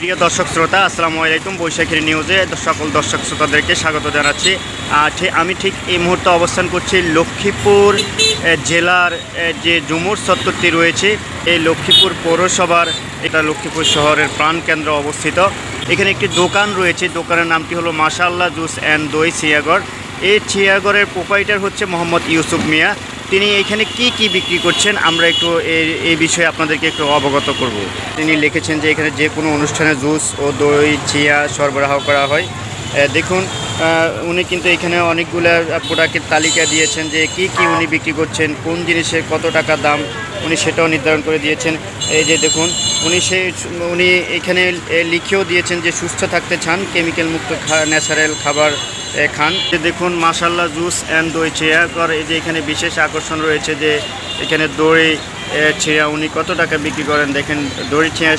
প্রিয় দর্শক শ্রোতা, আসসালামু আলাইকুম। বৈশাখীর নিউজে সকল দর্শক শ্রোতাদেরকে স্বাগত জানাচ্ছি। আমি ঠিক এই মুহূর্তে অবস্থান করছি লক্ষ্মীপুর জেলার যে ঝুমুর চত্বরটি রয়েছে, এই লক্ষ্মীপুর পৌরসভার এটা লক্ষ্মীপুর শহরের প্রাণকেন্দ্র অবস্থিত। এখানে একটি দোকান রয়েছে, দোকানের নামটি হলো মাশাআল্লাহ জুস অ্যান্ড দই চিয়াগড়। এই চিয়াগড়ের প্রোপাইটার হচ্ছে মোহাম্মদ ইউসুফ মিয়া। তিনি এখানে কি বিক্রি করছেন আমরা একটু এই বিষয়ে আপনাদেরকে একটু অবগত করব। তিনি লিখেছেন যে এখানে যে কোনো অনুষ্ঠানে জুস ও দই চিয়া সরবরাহ করা হয়। দেখুন, উনি কিন্তু এখানে অনেকগুলো প্রোডাক্টের তালিকা দিয়েছেন যে কি উনি বিক্রি করছেন, কোন জিনিসের কত টাকা দাম উনি সেটাও নির্ধারণ করে দিয়েছেন। এই যে দেখুন, উনি এখানে লিখেও দিয়েছেন যে সুস্থ থাকতে চান, কেমিক্যাল মুক্ত ন্যাচারাল খাবার খান। দেখুন মাশাআল্লাহ জুস অ্যান্ড দই চিয়াগড়। এই যে এখানে বিশেষ আকর্ষণ রয়েছে যে এখানে দই চিয়া উনি কত টাকা বিক্রি করেন। দেখেন, দই চিয়া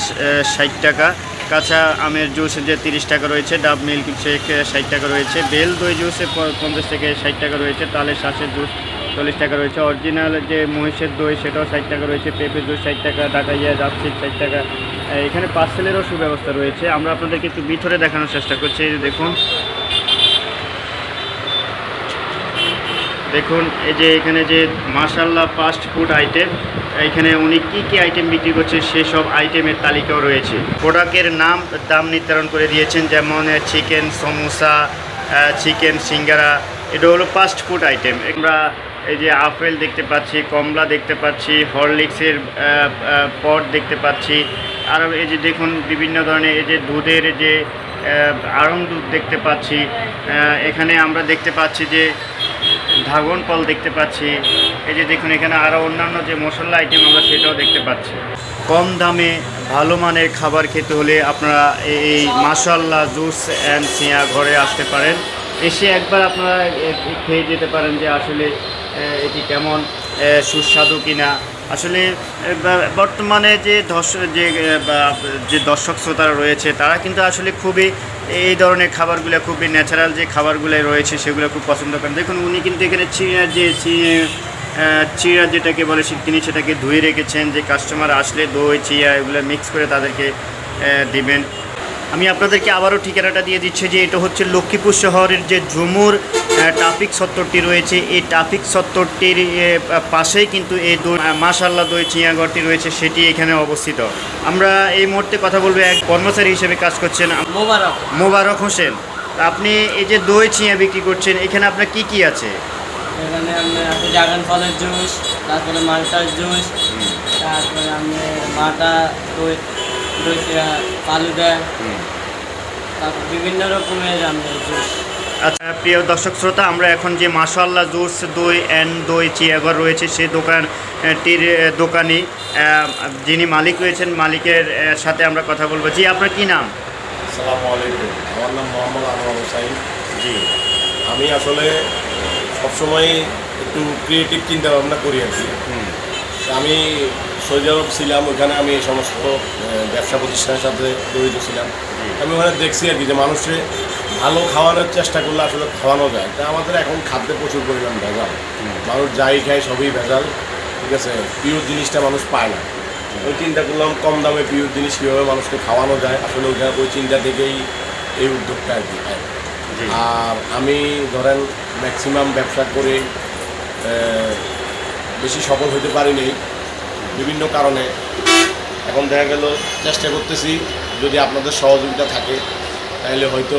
60 টাকা, কাঁচা আমের জুস যে 30 টাকা রয়েছে, ডাব মিল্ক শেক 60 টাকা রয়েছে, বেল দই জুসে 50 থেকে 60 টাকা রয়েছে, তালের শ্বাসের জুস 40 টাকা রয়েছে, অরিজিনাল যে মহিষের দই সেটাও 60 টাকা রয়েছে, পেঁপে জুস 60 টাকা, ডাকাইয়া যাচ্ছিস 60 টাকা। এখানে পার্সেলেরও সুব্যবস্থা রয়েছে। আমরা আপনাদেরকে একটু ভিতরে দেখানোর চেষ্টা করছি। দেখুন এই যে এখানে যে মাশাআল্লাহ ফাস্ট ফুড আইটেম, এখানে উনি কি আইটেম বিক্রি করছে সেসব আইটেমের তালিকাও রয়েছে। প্রোডাক্টের দাম নির্ধারণ করে দিয়েছেন, যেমন চিকেন সমোসা, চিকেন সিঙ্গারা, এটা হলো ফাস্ট ফুড আইটেম। আমরা এই যে আপেল দেখতে পাচ্ছি, কমলা দেখতে পাচ্ছি, হরলিক্সের পট দেখতে পাচ্ছি, আর এই যে দেখুন বিভিন্ন ধরনের এই যে দুধের যে আড়ং দুধ দেখতে পাচ্ছি। এখানে আমরা দেখতে পাচ্ছি যে ড্রাগন ফল দেখতে পাচ্ছি। এই যে দেখুন এখানে আরও অন্যান্য যে মশলা আইটেম আমরা সেটাও দেখতে পাচ্ছি। কম দামে ভালো মানের খাবার খেতে হলে আপনারা এই মাশাআল্লাহ জুস অ্যান্ড চিয়া ঘরে আসতে পারেন। এসে একবার আপনারা খেয়ে যেতে পারেন যে আসলে এটি কেমন সুস্বাদু কিনা। আসলে বর্তমানে যে দর্শক শ্রোতারা রয়েছে তারা কিন্তু আসলে খুবই এই ধরনের খাবারগুলো, খুবই ন্যাচারাল যে খাবারগুলো রয়েছে সেগুলো খুব পছন্দ করেন। দেখুন উনি কিন্তু এখানে চিয়া যেটাকে বলে তিনি সেটাকে ধুয়ে রেখেছেন, যে কাস্টমার আসলে দই চিয়া এগুলো মিক্স করে তাদেরকে দিবেন। আমি আপনাদেরকে আবারও ঠিকানাটা দিয়ে দিচ্ছি যে এটা হচ্ছে লক্ষ্মীপুর শহরের যে ঝুমুর ট্রাফিক চত্বরটি রয়েছে, এই ট্রাফিক চত্বরটির পাশেই কিন্তু এই মাশাআল্লাহ দই চিয়াগড়টি রয়েছে, সেটি এখানে অবস্থিত। আমরা এই মুহূর্তে কথা বলবো এক কর্মচারী হিসেবে কাজ করছেন মোবারক হোসেন। আপনি এই যে দই চিয়া বিক্রি করছেন, এখানে আপনার কি আছে? এখানে আপনি ড্রাগন ফলের জুস, তারপরে মালটার জুস, তারপরে আপনি মাটা দই ফালুদা, তারপর বিভিন্ন রকমের জুস। আচ্ছা প্রিয় দর্শক শ্রোতা, আমরা এখন যে মাশাআল্লাহ জুস দই অ্যান্ড দই চিয়াগড় রয়েছে সেই দোকানি যিনি মালিক রয়েছেন, মালিকের সাথে আমরা কথা বলবো। জি, আপনার কি নাম? আসসালামু আলাইকুম, আমার নাম মোহাম্মদ আনোয়ার হোসাইন। জি, আমি আসলে সবসময় একটু ক্রিয়েটিভ চিন্তা ভাবনা করি আর কি। আমি সৌদি আরব ছিলাম, ওইখানে আমি এই সমস্ত ব্যবসা প্রতিষ্ঠানের সাথে জড়িত ছিলাম। আমি ওখানে দেখছি আর কি যে মানুষের ভালো খাওয়ানোর চেষ্টা করলে আসলে খাওয়ানো যায়। তা আমাদের এখন খাদ্যে প্রচুর পরিমাণ ভেজাল, মানুষ যাই খায় সবই ভেজাল, ঠিক আছে, পিওর জিনিসটা মানুষ পায় না। ওই চিন্তা করলাম কম দামে পিওর জিনিস কীভাবে মানুষকে খাওয়ানো যায়, আসলে ওই চিন্তা থেকেই এই উদ্যোগটা আর কি। আর আমি ধরেন ম্যাক্সিমাম ব্যবসা করে বেশি সফল হতে পারিনি বিভিন্ন কারণে। এখন দেখা গেল চেষ্টা করতেছি, যদি আপনাদের সহযোগিতা থাকে তাহলে হয়তো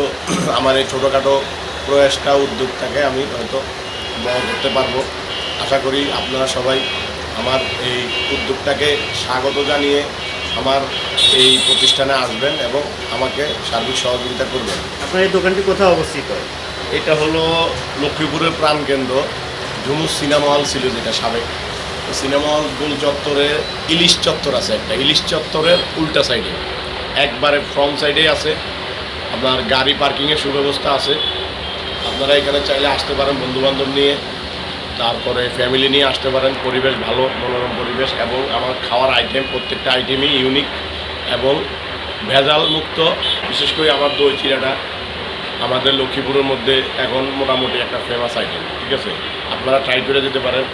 আমার এই ছোটোখাটো প্রয়াসটা উদ্যোগটাকে আমি হয়তো বড় করতে পারবো। আশা করি আপনারা সবাই আমার এই উদ্যোগটাকে স্বাগত জানিয়ে আমার এই প্রতিষ্ঠানে আসবেন এবং আমাকে সার্বিক সহযোগিতা করবেন। আপনার এই দোকানটি কোথায় অবস্থিত? এটা হলো লক্ষ্মীপুরের প্রাণকেন্দ্র, ঝুমুর সিনেমা হল ছিল যেটা সাবেক। সিনেমা হল গোল চত্বরে ইলিশ চত্বর আছে একটা, ইলিশ চত্বরের উল্টা সাইডে একবারে ফ্রন্ট সাইডেই আছে। আপনার গাড়ি পার্কিংয়ের সুব্যবস্থা আছে। আপনারা এখানে চাইলে আসতে পারেন বন্ধুবান্ধব নিয়ে, তারপরে ফ্যামিলি নিয়ে আসতে পারেন। পরিবেশ ভালো, মনোরম পরিবেশ, এবং আমার খাওয়ার আইটেম প্রত্যেকটা আইটেমই ইউনিক এবং ভেজাল মুক্ত। বিশেষ করে আমার দই চিড়াটা আমাদের লক্ষ্মীপুরের মধ্যে এখন মোটামুটি একটা ফেমাস আইটেম, ঠিক আছে। আপনারা ট্রাই করে যেতে পারেন।